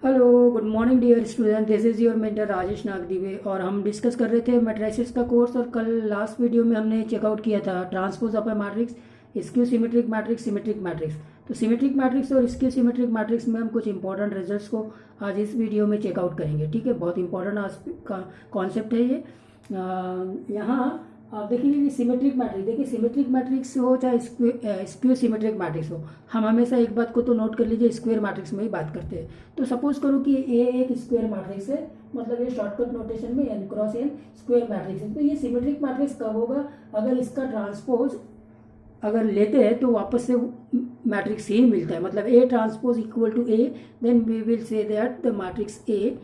Hello, good morning dear student. This is your mentor Rajesh Nagdive और हम discuss कर रहे थे मैट्रिसेस का कोर्स। और कल लास्ट वीडियो में हमने चेकआउट किया था transpose of A matrix, skew symmetric matrix, symmetric matrix. तो सिमेट्रिक मैट्रिक्स और स्क्यू सिमेट्रिक मैट्रिक्स में हम कुछ इंपॉर्टेंट रिजल्ट्स को आज इस वीडियो में चेकआउट करेंगे। ठीक है, बहुत इंपॉर्टेंट कॉन्सेप्ट है ये। यहाँ आप देख लीजिए सिमेट्रिक मैट्रिक्स। देखिए सिमेट्रिक मैट्रिक्स हो चाहे स्क्वायर सिमेट्रिक मैट्रिक्स हो, हम हमेशा एक बात को तो नोट कर लीजिए, स्क्वायर मैट्रिक्स में ही बात करते हैं। तो सपोज करो कि ए एक स्क्वायर मैट्रिक्स है, मतलब ये शॉर्टकट नोटेशन में n cross n square matrix है। तो ये सिमेट्रिक मैट्रिक्स कब होगा? अगर इसका ट्रांसपोज अगर लेते हैं तो वापस से मैट्रिक्स ही मिलता है, मतलब A transpose equal to A, then we will say that the matrix A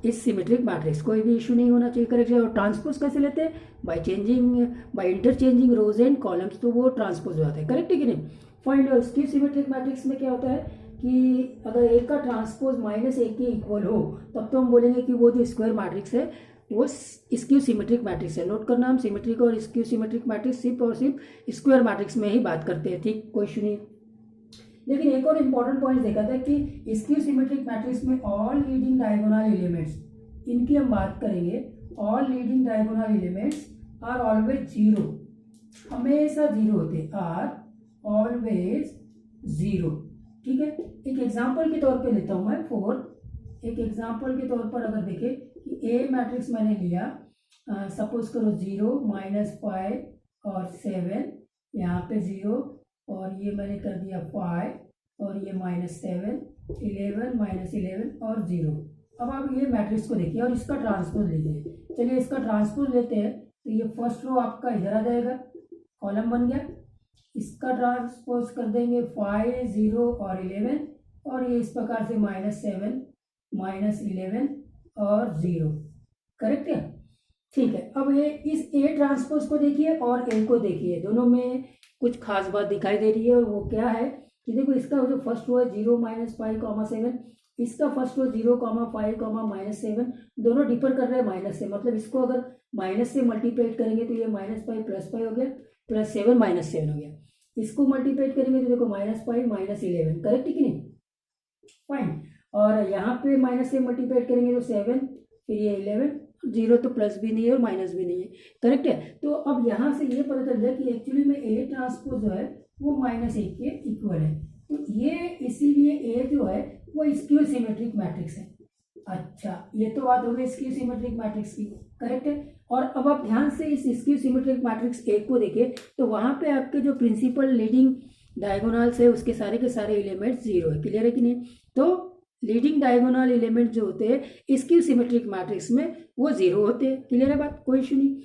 is symmetric matrix. कोई भी इशू नहीं होना चाहिए, करेक्ट है। और ट्रांसपोज कैसे लेते हैं? By interchanging rows and columns, तो वो ट्रांसपोज हो जाता है, करेक्ट है कि नहीं। फाइंड और स्क्यू सिमेट्रिक मैट्रिक्स में क्या होता है कि अगर एक का ट्रांसपोज माइनस एक के इक्वल हो तब तो हम बोलेंगे कि वो जो स्क्वायर मैट्रिक्स है वो स्क्यू सिमेट्रिक मैट्रिक्स है। नोट करना, हम सिमेट्रिक और स्क्यू सिमेट्रिक मैट्रिक्स सिर्फ और सिर्फ स्क्वायर मैट्रिक्स में ही बात करते हैं, ठीक, कोई इशू नहीं। लेकिन एक और इम्पॉर्टेंट पॉइंट देखा था कि स्क्यू सिमेट्रिक मैट्रिक्स में ऑल लीडिंग डायगोनल एलिमेंट्स, इनकी हम बात करेंगे, all leading diagonal elements are always zero, हमेशा जीरो होते, आर ऑलवेज जीरो। ठीक है, एक एग्जांपल के तौर पे लेता हूं मैं फोर। एक एग्जांपल के तौर पर अगर देखें कि ए मैट्रिक्स मैंने लिया, सपोज करो 0 -5 और 7, यहाँ पे 0 और ये मैंने कर दिया 5 और ये -7, 11 -11 और 0। अब आप ये मैट्रिक्स को देखिए और इसका ट्रांसपोज लीजिए। चलिए इसका ट्रांसपोज लेते हैं, तो ये फर्स्ट रो आपका इधर आ जाएगा, कॉलम बन गया। इसका ट्रांसपोज कर देंगे 5, 0 और 11, और ये इस प्रकार से -7, -11 और 0, करेक्ट है। ठीक है, अब ये इस ए ट्रांसपोज को देखिए और ए को देखिए, दोनों में कुछ खास बात दिखाई दे रही है। और वो क्या है कि देखो इसका जो फर्स्ट रो है 0 -5, 7, इसका फर्स्ट रो 0, 5, -7, दोनों डिफर कर रहे हैं माइनस से। मतलब इसको अगर माइनस से मल्टीप्लाइड करेंगे तो ये -5 +5 हो गया, +7 -7 हो गया। इसको मल्टीप्लाइड करेंगे तो देखो -5 -11, करेक्ट है कि नहीं। फाइन। और यहाँ पे माइनस से मल्टीप्लाइड करेंगे तो 7, फिर ये 11, 0 तो प्लस भी नहीं है और माइनस भी नहीं है, करेक्ट है। तो अब यहाँ से ये पता चल जाए कि एक्चुअली में ए ट्रांसपोज जो है वो -1 के इक्वल है। तो ये इसीलिए ए जो है वो स्क्यू सिमेट्रिक मैट्रिक्स है। अच्छा, ये तो बात हो गई स्क्यू सिमेट्रिक मैट्रिक्स की, करेक्ट है। और अब आप ध्यान से इस स्क्यू सिमेट्रिक मैट्रिक्स ए को देखें तो वहाँ पे आपके जो प्रिंसिपल लीडिंग डायगोनल्स है उसके सारे के सारे एलिमेंट्स 0 है, क्लियर है कि नहीं। तो लीडिंग डायगोनल एलिमेंट जो होते हैं स्क्यू सिमेट्रिक मैट्रिक्स में वो 0 होते हैं, क्लियर है बात, कोई इशू नहीं।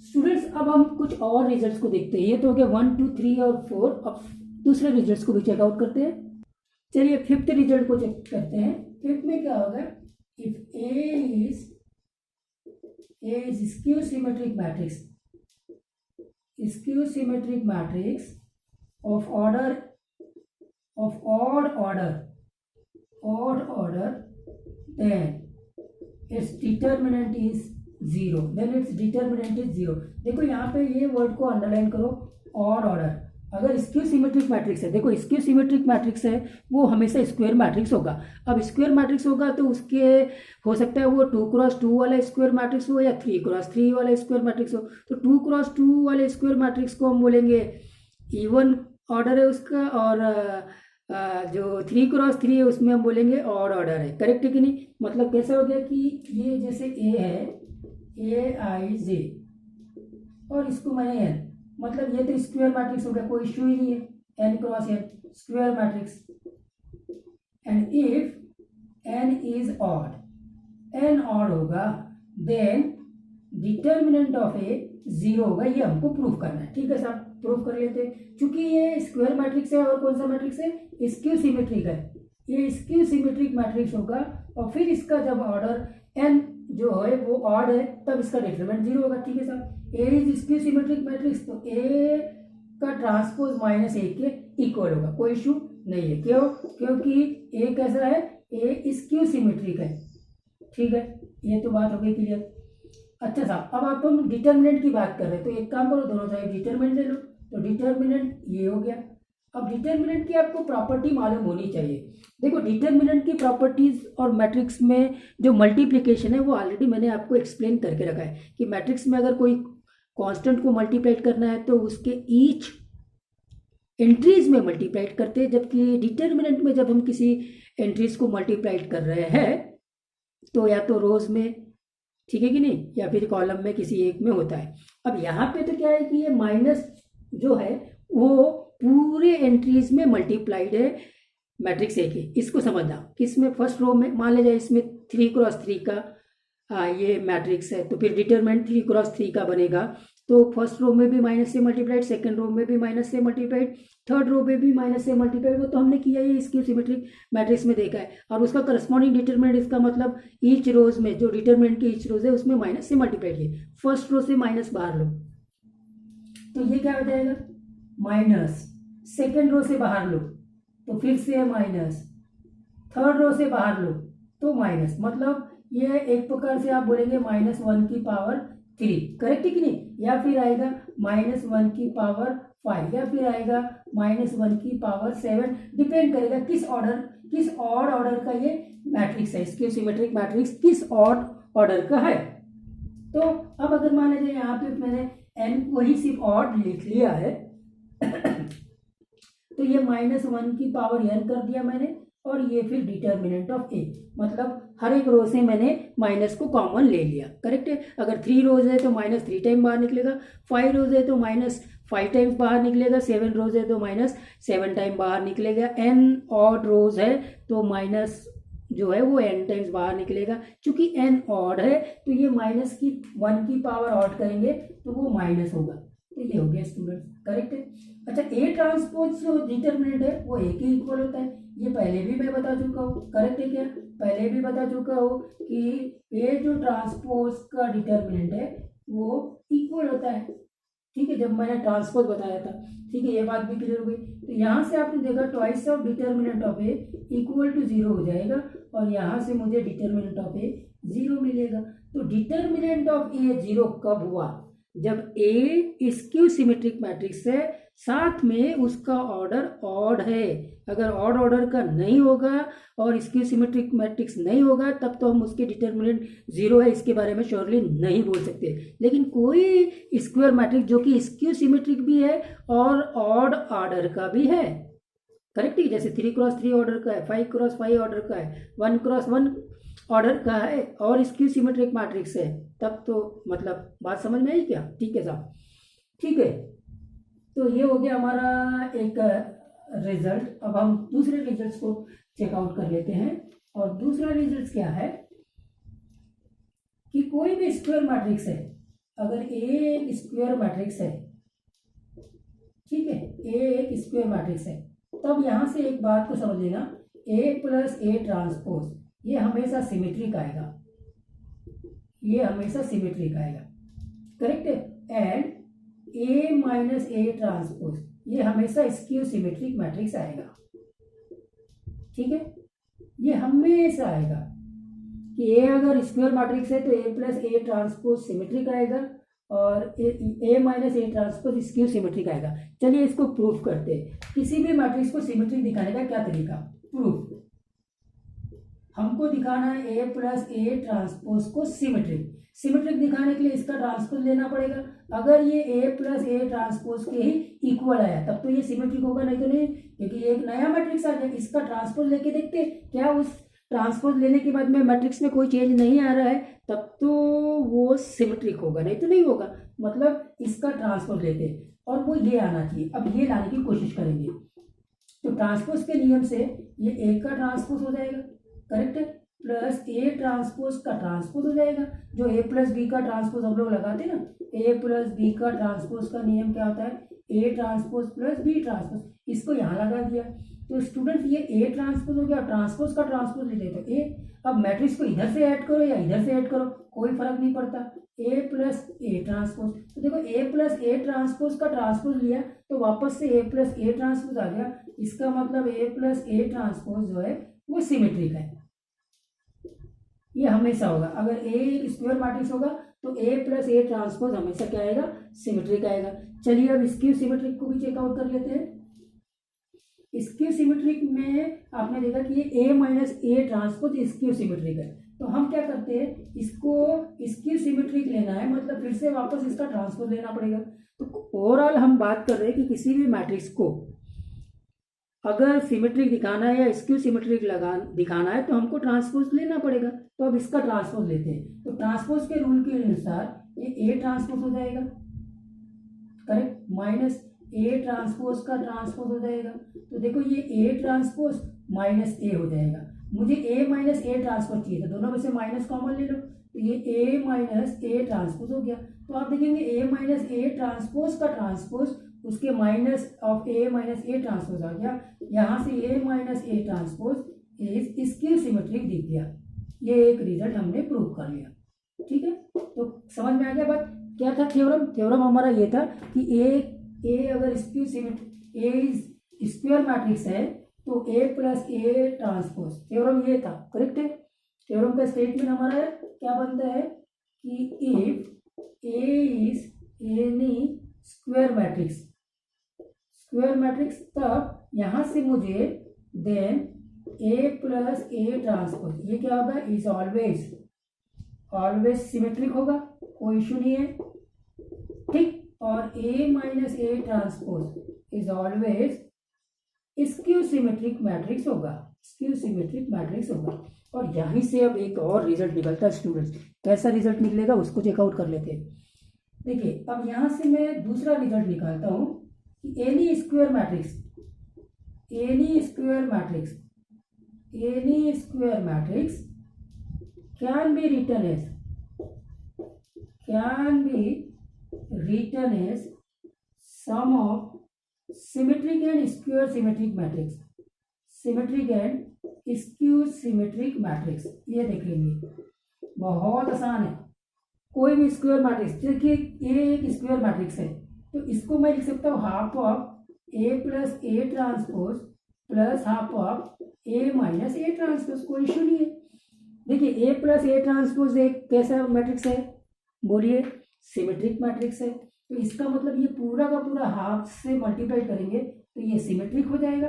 स्टूडेंट्स, अब हम कुछ और रिजल्ट्स को देखते हैं। ये तो हो गया 1, 2, 3 और 4। अब दूसरे रिजल्ट्स को भी चेकआउट करते हैं। चलिए फिफ्थ रिजल्ट को चेक करते हैं। फिफ्थ में क्या होगा, if A is skew symmetric matrix, skew symmetric matrix of order of odd order, then its determinant is 0, then its determinant is 0। देखो यहाँ पे ये वर्ड को अंडरलाइन करो, ऑड ऑर्डर। अगर स्क्यू सिमेट्रिक मैट्रिक्स है, देखो स्क्यू सिमेट्रिक मैट्रिक्स है वो हमेशा स्क्वायर मैट्रिक्स होगा। अब स्क्वायर मैट्रिक्स होगा तो उसके हो सकता है वो 2x2 वाला स्क्वायर मैट्रिक्स हो या 3x3 वाला स्क्वायर मैट्रिक्स हो। तो 2x2 वाले स्क्वायर मैट्रिक्स को हम बोलेंगे इवन ऑर्डर है उसका, और जो 3x3 है उसमें हम बोलेंगे ऑड ऑर्डर है, करेक्ट है कि नहीं। मतलब कैसा हो गया कि ये जैसे ए है, AIJ, और इसको मैंने n, मतलब ये तो स्क्वायर मैट्रिक्स हो गया, कोई इश्यू ही नहीं है, n cross n square matrix. And if n is odd, n odd होगा, देन डिटर्मिनेंट ऑफ ए 0 होगा। ये हमको प्रूव करना है, ठीक है साहब, प्रूव कर लेते हैं। चूंकि ये स्क्वायर मैट्रिक्स है और कौन सा मैट्रिक्स है, स्क्यू सिमेट्रिक है, ये स्क्यू सिमेट्रिक मैट्रिक्स होगा। और फिर इसका जब ऑर्डर n जो है वो ऑड है तब इसका डिटरमिनेंट 0 होगा, ठीक है साहब। ए इज स्क्यू सिमेट्रिक मैट्रिक्स, तो ए का ट्रांसपोज -1 के इक्वल होगा, कोई इशू नहीं है। क्यों? क्योंकि ए कैसा है, ए स्क्यू सिमेट्रिक है, ठीक है। ये तो बात हो गई क्लियर। अच्छा साहब, अब आप हम डिटर्मिनेंट की बात कर रहे हैं, तो एक काम करो, दोनों साइड डिटर्मिनेंट ले लो। तो डिटर्मिनेंट ये हो गया। अब डिटर्मिनेंट की आपको प्रॉपर्टी मालूम होनी चाहिए। देखो डिटर्मिनेंट की प्रॉपर्टीज और मैट्रिक्स में जो मल्टीप्लिकेशन है वो ऑलरेडी मैंने आपको एक्सप्लेन करके रखा है कि मैट्रिक्स में अगर कोई कांस्टेंट को मल्टीप्लाइड करना है तो उसके ईच एंट्रीज में मल्टीप्लाइड करते हैं, जबकि डिटर्मिनेंट में जब हम किसी एंट्रीज को मल्टीप्लाइड कर रहे हैं तो या तो रोज में, ठीक है कि नहीं, या फिर कॉलम में किसी एक में होता है। अब यहाँ पे तो क्या है कि ये माइनस जो है वो पूरे एंट्रीज में मल्टीप्लाइड है मैट्रिक्स ए के। इसको समझना कि इसमें फर्स्ट रो में मान लीजिए इसमें 3x3 का ये मैट्रिक्स है, तो फिर डिटरमिनेंट 3x3 का बनेगा। तो फर्स्ट रो में भी माइनस से मल्टीप्लाइड, सेकंड रो में भी माइनस से मल्टीप्लाइड, थर्ड रो में भी माइनस से मल्टीप्लाइड। वो तो हमने किया ही स्क्यू सिमेट्रिक मैट्रिक्स में देखा है। और उसका करस्पॉन्डिंग डिटरमिनेंट, इसका मतलब ईच रोज में जो डिटरमिनेंट की ईच रोज है उसमें माइनस से मल्टीप्लाइड किए। फर्स्ट रो से माइनस बाहर लो तो ये क्या हो जाएगा माइनस, सेकेंड रो से बाहर लो तो फिर से माइनस, थर्ड रो से बाहर लो तो माइनस। मतलब ये एक प्रकार से आप बोलेंगे -1 की पावर 3, करेक्ट है कि नहीं, या फिर आएगा -1 की पावर 5, या फिर आएगा -1 की पावर 7, डिपेंड करेगा किस ऑड ऑर्डर का ये मैट्रिक्स है, स्क्यू सिमेट्रिक मैट्रिक्स किस ऑड ऑर्डर का है। तो अब अगर मान लीजिए यहाँ पे मैंने n को ही सिर्फ ऑड लिख लिया है तो ये -1 की पावर n कर दिया मैंने, और ये फिर डिटर्मिनेंट ऑफ ए, मतलब हर एक रो से मैंने माइनस को कॉमन ले लिया, करेक्ट है। अगर 3 रोज है तो -3 टाइम बाहर निकलेगा, 5 रोज है तो -5 टाइम्स बाहर निकलेगा, 7 रोज है तो -7 टाइम बाहर निकलेगा, n ऑड रोज है तो माइनस जो है वो n टाइम्स बाहर निकलेगा। चूंकि n ऑड है तो ये -1 की पावर ऑड करेंगे तो वो माइनस होगा। तो ये हो गया स्टूडेंट, करेक्ट है। अच्छा ए ट्रांसपोज जो डिटर्मिनेंट है वो ए के इक्वल होता है, ये पहले भी मैं बता चुका हूँ, करेक्ट है क्या, पहले भी बता चुका हूँ कि ए जो ट्रांसपोज का डिटर्मिनेंट है वो इक्वल होता है, ठीक है, जब मैंने ट्रांसपोज बताया था, ठीक है, ये बात भी क्लियर हो गई। तो यहाँ से आपने देखा twice of determinant of A equal to 0 हो जाएगा, और यहाँ से मुझे डिटर्मिनेंट ऑफ ए 0 मिलेगा। तो डिटर्मिनेंट ऑफ ए 0 कब हुआ, जब ए स्क्यू सिमेट्रिक मैट्रिक्स है, साथ में उसका ऑर्डर ऑड है। अगर ऑड ऑर्डर का नहीं होगा और स्क्यू सिमेट्रिक मैट्रिक्स नहीं होगा तब तो हम उसके डिटर्मिनेंट 0 है इसके बारे में श्योरली नहीं बोल सकते। लेकिन कोई स्क्वायर मैट्रिक्स जो कि स्क्यू सिमेट्रिक भी है और ऑड ऑर्डर का भी है, करेक्ट है, जैसे 3x3 ऑर्डर का है, 5x5 ऑर्डर का है, 1x1 ऑर्डर का है और स्क्यू सिमेट्रिक मैट्रिक्स है, तब तो मतलब बात समझ में आई क्या, ठीक है साहब, ठीक है। तो ये हो गया हमारा एक रिजल्ट। अब हम दूसरे रिजल्ट्स को चेकआउट कर लेते हैं। और दूसरा रिजल्ट क्या है कि कोई भी स्क्वायर मैट्रिक्स है, अगर ए एक स्क्वायर मैट्रिक्स है, ठीक है, ए एक स्क्वायर मैट्रिक्स है, तब यहां से एक बात को समझ लेना, ए प्लस ए ट्रांसपोज ये हमेशा सिमेट्रिक आएगा, ये हमेशा सिमेट्रिक आएगा, करेक्ट है। And A minus A transpose ये हमेशा स्क्यू सिमेट्रिक मैट्रिक्स आएगा, ठीक है, ये हमेशा आएगा कि ए अगर स्क्वायर मैट्रिक्स है तो A plus A transpose symmetric आएगा और A minus A transpose skew symmetric आएगा। चलिए इसको प्रूफ करते हैं। किसी भी मैट्रिक्स को सिमेट्रिक दिखाने का क्या तरीका, प्रूफ, हमको दिखाना है ए प्लस ए ट्रांसपोज को सिमेट्रिक दिखाने के लिए इसका ट्रांसपोज लेना पड़ेगा। अगर ये ए प्लस ए ट्रांसपोज के ही इक्वल आया तब तो ये सिमेट्रिक होगा, नहीं तो नहीं, क्योंकि ये एक नया मैट्रिक्स आ गया। इसका ट्रांसपोज लेके देखते क्या उस ट्रांसपोज लेने के बाद में मैट्रिक्स में कोई चेंज नहीं आ रहा है तब तो वो सिमेट्रिक होगा, नहीं तो नहीं होगा। मतलब इसका ट्रांसपोज लेते हैं और वो ये आना चाहिए। अब ये लाने की कोशिश करेंगे तो ट्रांसपोज के नियम से ये ए का ट्रांसपोज हो जाएगा, करेक्ट है, प्लस ए ट्रांसपोज का ट्रांसपोज हो जाएगा। जो ए प्लस बी का ट्रांसपोज हम लोग लगाते हैं ना, ए प्लस बी का ट्रांसपोज का नियम क्या होता है, A transpose plus B transpose, इसको यहाँ लगा दिया तो स्टूडेंट ये ए ट्रांसपोज हो गया, ट्रांसपोज का ट्रांसपोज ले लेते तो ए। अब मैट्रिक्स को इधर से ऐड करो या इधर से ऐड करो कोई फर्क नहीं पड़ता, ए प्लस ए ट्रांसपोज। तो देखो ए प्लस ए ट्रांसपोज का ट्रांसपोज लिया तो वापस से ए प्लस ए ट्रांसपोज आ गया। इसका मतलब ए प्लस ए ट्रांसपोज जो है वो सिमेट्रिक है, ये हमेशा होगा। अगर ए स्क्वायर मैट्रिक्स होगा तो ए प्लस ए ट्रांसपोज हमेशा क्या आएगा, सिमेट्रिक आएगा। चलिए अब स्क्यू सिमेट्रिक को भी चेकआउट कर लेते हैं। स्क्यू सिमेट्रिक में आपने देखा कि ये A minus A transpose skew symmetric है, तो हम क्या करते हैं, इसको स्क्यू सिमेट्रिक लेना है मतलब फिर से वापस इसका ट्रांसपोज लेना पड़ेगा। तो ओवरऑल हम बात कर रहे हैं कि किसी भी मैट्रिक्स को अगर सिमेट्रिक दिखाना है या स्क्यू सिमेट्रिक दिखाना है तो हमको ट्रांसपोज लेना पड़ेगा। तो अब इसका ट्रांसपोज लेते हैं, तो ट्रांसपोज के रूल के अनुसार ये ए ट्रांसपोज हो जाएगा, करेक्ट, माइनस ए ट्रांसपोज का ट्रांसपोज हो जाएगा। तो देखो ये ए ट्रांसपोज माइनस ए हो जाएगा, मुझे ए माइनस ए ट्रांसपोज चाहिए था, दोनों में से माइनस कॉमन ले लो, तो ये ए माइनस ए ट्रांसपोज हो गया। तो आप देखेंगे ए माइनस ए ट्रांसपोज का ट्रांसपोज उसके minus of A minus A transpose आ गया, यहाँ से A minus A transpose is skew symmetric दिख गया। ये एक रिजल्ट हमने प्रूव कर लिया, ठीक है। तो समझ में आ गया बात, क्या था थ्योरम? थ्योरम हमारा ये था कि ए अगर स्क्यू सिमेट्रिक ए स्क्वायर मैट्रिक्स है तो A plus A transpose, theorem ये था, करेक्ट है। थ्योरम का स्टेटमेंट हमारा है क्या बनता है कि if A is any square matrix तब यहां से मुझे then A plus A transpose ये क्या होगा, इज ऑलवेज सिमेट्रिक होगा, कोई इशू नहीं है, ठीक। और A minus A transpose is always skew symmetric matrix होगा। और यहीं से अब एक और रिजल्ट निकलता है स्टूडेंट्स, कैसा रिजल्ट निकलेगा उसको चेकआउट कर लेते हैं। देखिए अब यहां से मैं दूसरा रिजल्ट निकालता हूं कि any square matrix can B written as sum of symmetric and square symmetric matrix। ये देख लीजिए बहुत आसान है, कोई भी स्क्वायर मैट्रिक्स, देखिए ये एक स्क्वायर मैट्रिक्स है तो इसको मैं लिख सकता हूँ half of A plus A transpose plus half of A minus A transpose, कोई इशू नहीं है। देखिए ए प्लस ए ट्रांसपोज एक कैसा मैट्रिक्स है, बोलिए, सिमेट्रिक मैट्रिक्स है। तो इसका मतलब ये पूरा का पूरा हाफ से मल्टीप्लाई करेंगे तो ये सिमेट्रिक हो जाएगा।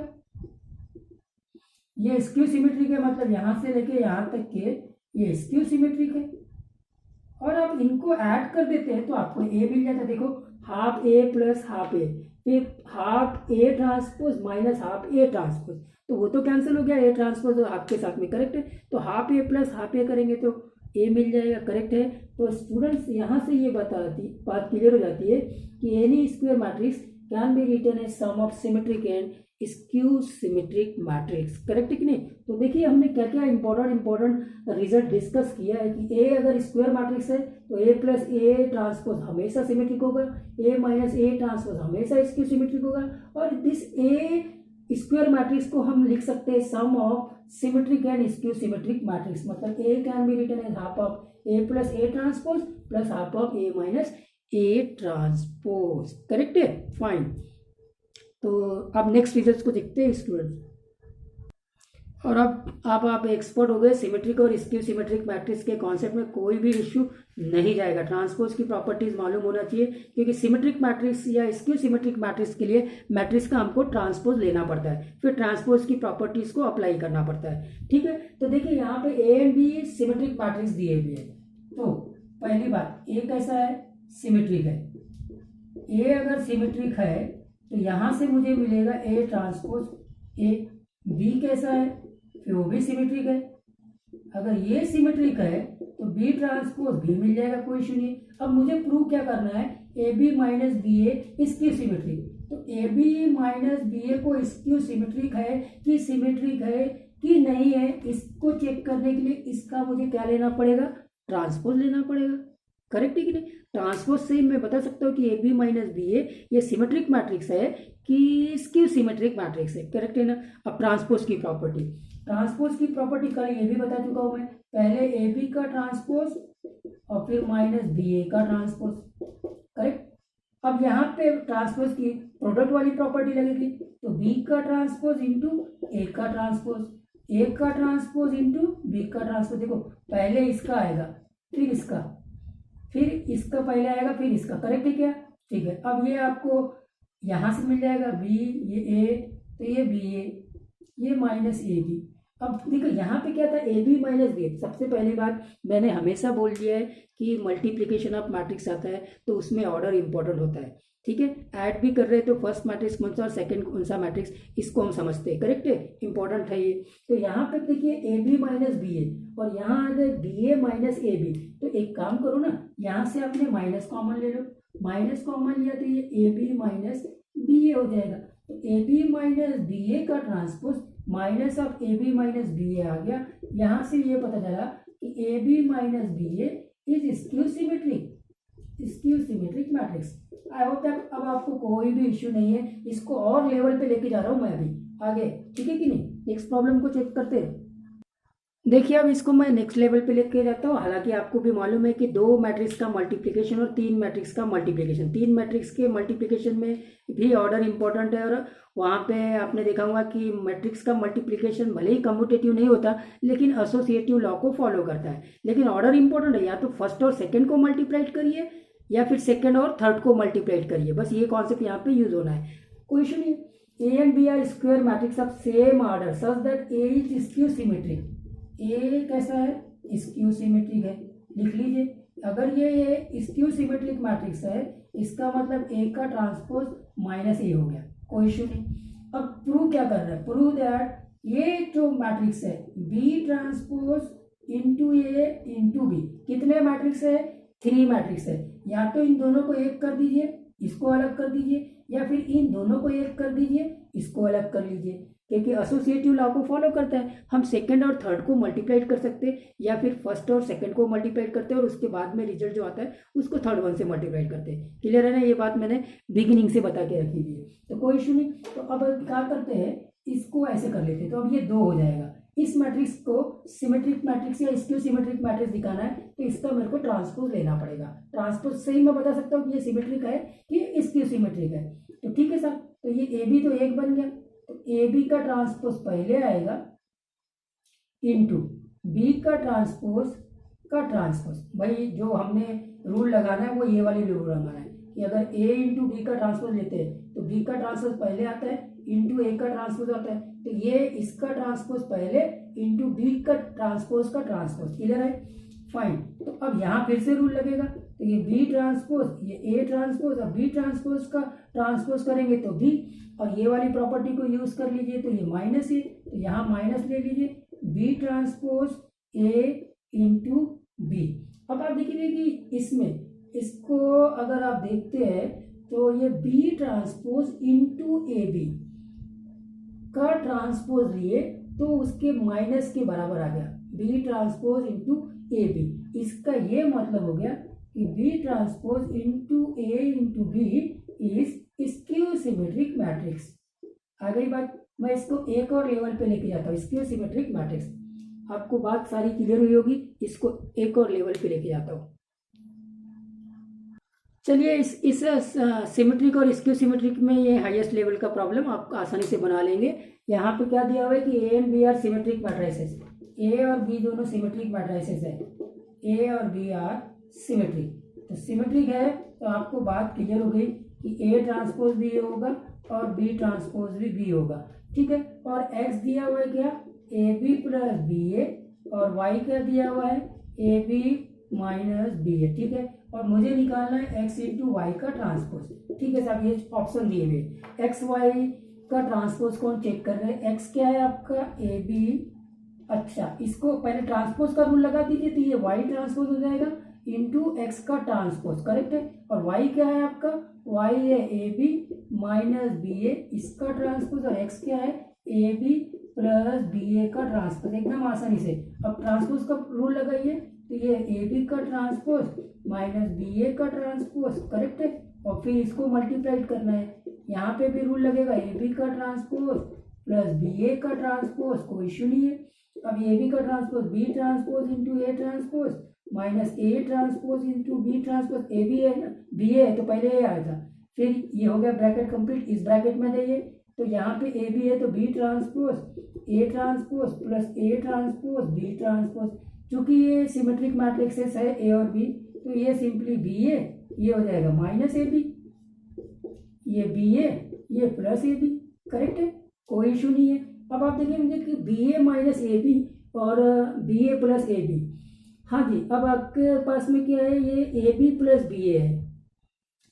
ये स्क्यू सिमेट्रिक है मतलब यहां से लेके यहां तक के ये स्क्यू सिमेट्रिक है। और आप इनको ऐड कर देते हैं तो आपको ए मिल जाता है। देखो हाफ ए प्लस हाफ ए, फिर half A transpose minus half A transpose, तो वो तो कैंसिल हो गया, ए ट्रांसपोज आपके साथ में, करेक्ट है। तो हाफ ए प्लस हाफ ए करेंगे तो ए मिल जाएगा, करेक्ट है। तो स्टूडेंट्स यहाँ से ये बात क्लियर हो जाती है कि any square matrix can be written as sum of symmetric and skew symmetric matrix, correct है कि नहीं। तो देखिए हमने क्या क्या इंपॉर्टेंट रिजल्ट डिस्कस किया है कि ए अगर स्क्वायर मैट्रिक्स है तो ए प्लस ए ट्रांसपोज हमेशा सिमेट्रिक होगा, ए माइनस ए ट्रांसपोज हमेशा स्क्यू सिमेट्रिक होगा। और दिस ए स्क्वायर मैट्रिक्स को हम लिख सकते हैं sum of symmetric and skew symmetric matrix, मतलब A can be written as half of A plus A transpose plus half of A minus A transpose, correct है, fine. तो अब next result को देखते हैं स्टूडेंट्स। और अब आप एक्सपर्ट हो गए सिमेट्रिक और स्क्यू सिमेट्रिक मैट्रिक्स के कॉन्सेप्ट में, कोई भी इश्यू नहीं जाएगा। ट्रांसपोज की प्रॉपर्टीज मालूम होना चाहिए क्योंकि सिमेट्रिक मैट्रिक्स या स्क्यू सिमेट्रिक मैट्रिक्स के लिए मैट्रिक्स का हमको ट्रांसपोज लेना पड़ता है, फिर ट्रांसपोज की प्रॉपर्टीज को अप्लाई करना पड़ता है, ठीक है। तो देखिए यहाँ पे A and B symmetric matrix दिए हुए हैं। तो पहली बात, ए कैसा है, सिमेट्रिक है। ए अगर सिमेट्रिक है तो यहाँ से मुझे मिलेगा ए ट्रांसपोज ए। बी कैसा है, फिर वो भी सिमेट्रिक है। अगर ये सिमेट्रिक है तो बी ट्रांसपोज भी मिल जाएगा, कोई इशू नहीं। अब मुझे प्रूव क्या करना है, A B minus B A skew symmetric. तो A B minus B A को स्क्यू सिमेट्रिक है कि नहीं है, इसको चेक करने के लिए इसका मुझे क्या लेना पड़ेगा, ट्रांसपोज लेना पड़ेगा, करेक्ट है कि नहीं। ट्रांसपोज से मैं बता सकता हूँ कि ए बी माइनस बी ए ये सिमेट्रिक मैट्रिक्स है कि स्क्यू सिमेट्रिक मैट्रिक्स है, करेक्ट है ना। अब ट्रांसपोज की प्रॉपर्टी कल ये भी बता चुका हूँ मैं, पहले ए बी का ट्रांसपोज और फिर माइनस बी ए का ट्रांसपोज, करेक्ट। अब यहाँ पे ट्रांसपोज की प्रोडक्ट वाली प्रॉपर्टी लगेगी, तो बी का ट्रांसपोज इंटू ए का ट्रांसपोज, ए का ट्रांसपोज इंटू बी का ट्रांसपोज। देखो पहले इसका आएगा फिर इसका पहले आएगा फिर इसका, करेक्ट है क्या, ठीक है। अब ये आपको यहाँ से मिल जाएगा बी, ये ए, तो ये बी ए, ये माइनस ए बी। अब देखो यहाँ पे क्या था, ए बी माइनस बी। सबसे पहली बात मैंने हमेशा बोल दिया है कि मल्टीप्लिकेशन ऑफ मैट्रिक्स आता है तो उसमें ऑर्डर इंपॉर्टेंट होता है, ठीक है। ऐड भी कर रहे हैं तो फर्स्ट मैट्रिक्स कौन सा और सेकंड कौन सा मैट्रिक्स, इसको हम समझते हैं, करेक्ट है, इंपॉर्टेंट है ये। तो यहाँ पे देखिए A B minus B A और यहाँ आ गए B A minus A B. तो एक काम करो ना, यहाँ से आपने माइनस कॉमन ले लो, माइनस कॉमन लिया तो ये A B minus B A हो जाएगा। तो A B minus B A का transpose minus of A B minus B A आ गया। यहाँ से ये पता चला कि A B minus B A is skew symmetric matrix. I hope that अब आपको कोई भी इश्यू नहीं है, इसको और लेवल पे लेके जा रहा हूँ मैं अभी आगे, ठीक है कि नहीं। नेक्स्ट प्रॉब्लम को चेक करते हैं। देखिए अब इसको मैं नेक्स्ट लेवल पे लेके जाता हूँ। हालांकि आपको भी मालूम है कि 2 मैट्रिक्स का मल्टीप्लिकेशन और 3 मैट्रिक्स का मल्टीप्लिकेशन, 3 मैट्रिक्स के मल्टीप्लिकेशन में भी ऑर्डर इंपॉर्टेंट है। और वहाँ पे आपने देखा होगा कि मैट्रिक्स का मल्टीप्लिकेशन भले ही कम्यूटेटिव नहीं होता लेकिन एसोसिएटिव लॉ को फॉलो करता है, लेकिन ऑर्डर इंपॉर्टेंट है। या तो फर्स्ट और सेकेंड को मल्टीप्लाइड करिए या फिर सेकेंड और थर्ड को मल्टीप्लाइड करिए, बस ये कॉन्सेप्ट यहाँ पे यूज होना है। कोई इशू नहीं। A and B are square matrix of same order such that A is skew symmetric. A कैसा है, स्क्यू सिमेट्रिक है, लिख लीजिए। अगर ये स्क्यू सिमेट्रिक मैट्रिक्स है इसका मतलब ए का ट्रांसपोज माइनस ए हो गया, कोई इशू नहीं। अब प्रूव क्या कर रहा है, प्रूव दैट ये जो मैट्रिक्स है B transpose into A into B, कितने मैट्रिक्स है, 3 मैट्रिक्स है। या तो इन दोनों को एक कर दीजिए, इसको अलग कर दीजिए, या फिर इन दोनों को एक कर दीजिए, इसको अलग कर लीजिए, क्योंकि एसोसिएटिव लॉ को फॉलो करता है। हम सेकंड और थर्ड को मल्टीप्लाइड कर सकते हैं या फिर फर्स्ट और सेकंड को मल्टीप्लाइड करते हैं और उसके बाद में रिजल्ट जो आता है उसको थर्ड वन से मल्टीप्लाइड करते हैं। क्लियर है ना, ये बात मैंने बिगिनिंग से बता के रखी हुई है, तो कोई इशू नहीं। तो अब क्या करते हैं, इसको ऐसे कर लेते हैं। तो अब ये 2 हो जाएगा। इस मैट्रिक्स को सिमेट्रिक मैट्रिक्स या स्क्यू सिमेट्रिक मैट्रिक्स दिखाना है तो इसका मेरे को ट्रांसपोज लेना पड़ेगा। ट्रांसपोज से ही मैं बता सकता हूँ कि ये सिमेट्रिक है कि स्क्यू सिमेट्रिक है। तो ठीक है सर, तो ये ए बी तो एक बन गया, तो ए बी का ट्रांसपोज पहले आएगा इनटू बी का ट्रांसपोज भाई जो हमने रूल लगाना है वो ये वाली रूल लगाना है कि अगर ए इंटू बी का ट्रांसपोज लेते हैं तो बी का ट्रांसपोज पहले आता है इंटू ए का ट्रांसपोज आता है, तो ये इसका ट्रांसपोज पहले इंटू बी का ट्रांसपोज क्लियर है, फाइन। तो अब यहाँ फिर से रूल लगेगा, तो ये बी ट्रांसपोज, ये ए ट्रांसपोज और बी ट्रांसपोज का ट्रांसपोज करेंगे तो बी, और ये वाली प्रॉपर्टी को यूज कर लीजिए तो ये माइनस ए, तो यहाँ माइनस ले लीजिए, B transpose A into B. अब आप देखिए कि इसमें इसको अगर आप देखते हैं तो ये B transpose into A B का ट्रांसपोज लिए तो उसके माइनस के बराबर आ गया, B transpose into A B. इसका ये मतलब हो गया कि B transpose into A into B is skew symmetric matrix. आ गई बात। मैं इसको एक और लेवल पे लेके जाता हूँ, स्क्यू सिमेट्रिक मैट्रिक्स। आपको बात सारी क्लियर हुई होगी, इसको एक और लेवल पे लेके जाता हूँ। चलिए इस सिमेट्रिक और स्क्यू सिमेट्रिक में ये हाईएस्ट लेवल का प्रॉब्लम आप आसानी से बना लेंगे। यहाँ पे क्या दिया हुआ है कि A and B are symmetric matrices, A और बी दोनों सिमेट्रिक मैट्रिसेस है, ए और बी आर सिमेट्रिक। तो सिमेट्रिक है तो आपको बात क्लियर हो गई कि ए ट्रांसपोज भी होगा और बी ट्रांसपोज भी बी होगा, ठीक है। और एक्स दिया हुआ है क्या, ए बी प्लस बी ए, और वाई क्या दिया हुआ है, A B minus B A, ठीक है। और मुझे निकालना है एक्स इंटू वाई का ट्रांसपोज, ठीक है साहब। ये ऑप्शन दिए हुए एक्स वाई का ट्रांसपोज कौन चेक कर रहे हैं, एक्स क्या है आपका ए बी, अच्छा इसको पहले ट्रांसपोज का रूल लगा दीजिए तो ये वाई ट्रांसपोज हो जाएगा इंटू एक्स का ट्रांसपोज, करेक्ट है। और वाई क्या है आपका, वाई है ए बी माइनस बी ए, इसका ट्रांसपोज, और एक्स क्या है A B plus B A का ट्रांसपोज, एकदम आसानी से। अब ट्रांसपोज का रूल लगाइए तो ये ए बी का ट्रांसपोज माइनस बी ए का ट्रांसपोज, करेक्ट है। और फिर इसको मल्टीप्लाइड करना है, यहाँ पे भी रूल लगेगा ए बी का ट्रांसपोज प्लस बी ए का ट्रांसपोज, कोई इशू नहीं है। अब ए बी का transpose B transpose into A transpose minus A transpose into B transpose, A B है ना, बी ए तो पहले ए आया था, फिर ये हो गया ब्रैकेट कंप्लीट, इस ब्रैकेट में जाइए तो यहाँ पे ए बी है तो B transpose A transpose plus A transpose B transpose. चूंकि ये सिमेट्रिक मैट्रिक्सेस है ए और बी तो ये सिंपली बी ए, ये हो जाएगा माइनस ए बी, ये बी ए, ये प्लस ए बी, करेक्ट है। कोई इशू नहीं है। अब आप देखेंगे कि B A minus A B और B A plus A B. हाँ जी, अब आपके पास में क्या है, ये A B plus B A है,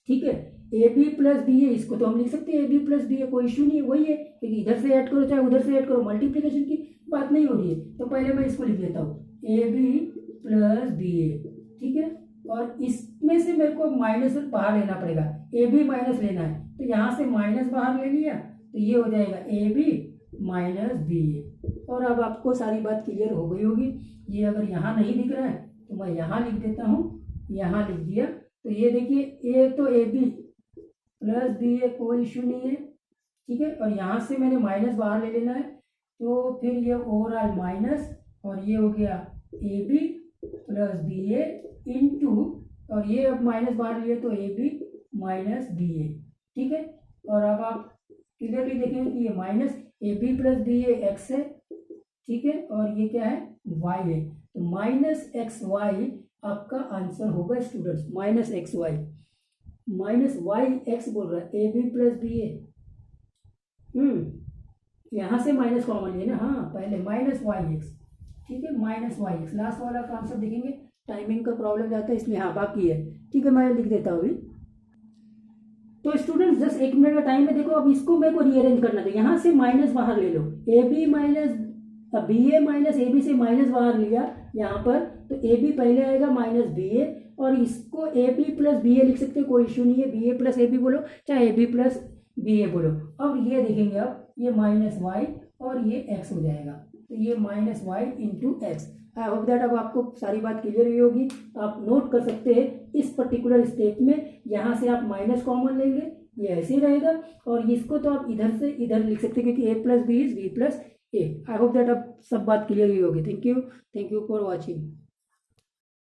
ठीक है। A B plus B A, इसको तो हम लिख सकते हैं A B plus B A, कोई इशू नहीं है, वही है, क्योंकि इधर से ऐड करो चाहे उधर से ऐड करो, मल्टीप्लिकेशन की बात नहीं हो रही है। तो पहले मैं इसको लिख देता हूँ, ए बी प्लस बी ए, ठीक है। और इसमें से मेरे को माइनस बाहर लेना पड़ेगा, ए बी माइनस लेना है, तो यहाँ से माइनस बाहर ले लिया, तो ये हो जाएगा ए बी माइनस बी ए। और अब आपको सारी बात क्लियर हो गई होगी। ये अगर यहाँ नहीं दिख रहा है तो मैं यहाँ लिख देता हूँ, यहाँ लिख दिया, तो ये देखिए ए तो A B plus B A, कोई इशू नहीं है, ठीक है। और यहाँ से मैंने माइनस बाहर ले लेना है, तो फिर ये ओवरऑल माइनस, और ये हो गया A B plus B A into, और ये अब माइनस बाहर लिए तो A B minus B A, ठीक है। और अब आप क्लियरली देखेंगे कि ये minus A B plus B A X है, ठीक है, और ये क्या है, वाई है। तो माइनस एक्स वाई आपका आंसर होगा students, minus X Y, minus Y X बोल रहा है, A B plus B A. यहाँ से माइनस कॉमन लिया ना, हाँ पहले माइनस वाई एक्स, ठीक है, माइनस वाई एक्स। लास्ट वाला का आंसर देखेंगे, टाइमिंग का प्रॉब्लम जाता है इसलिए, हाँ बाकी है, ठीक है, मैं लिख देता हूँ अभी। तो स्टूडेंट्स जस्ट 1 मिनट का टाइम है, देखो अब इसको मेरे को रीअरेंज करना था, यहाँ से माइनस बाहर ले लो, A B minus B A minus A B से माइनस बाहर लिया यहाँ पर, तो ए बी पहले आएगा माइनस बी ए, और इसको A B plus B A लिख सकते हैं, कोई इशू नहीं है, B A plus A B बोलो चाहे A B plus B A बोलो। अब ये देखेंगे, अब ये माइनस वाई और ये एक्स हो जाएगा, तो ये minus Y into X. I hope that अब आपको सारी बात क्लियर हुई होगी। आप नोट कर सकते हैं इस पर्टिकुलर स्टेप में, यहाँ से आप माइनस कॉमन लेंगे, ये ऐसे ही रहेगा, और इसको तो आप इधर से इधर लिख सकते हैं, क्योंकि A plus B is B plus A. I hope that अब सब बात क्लियर हुई होगी। Thank you for watching.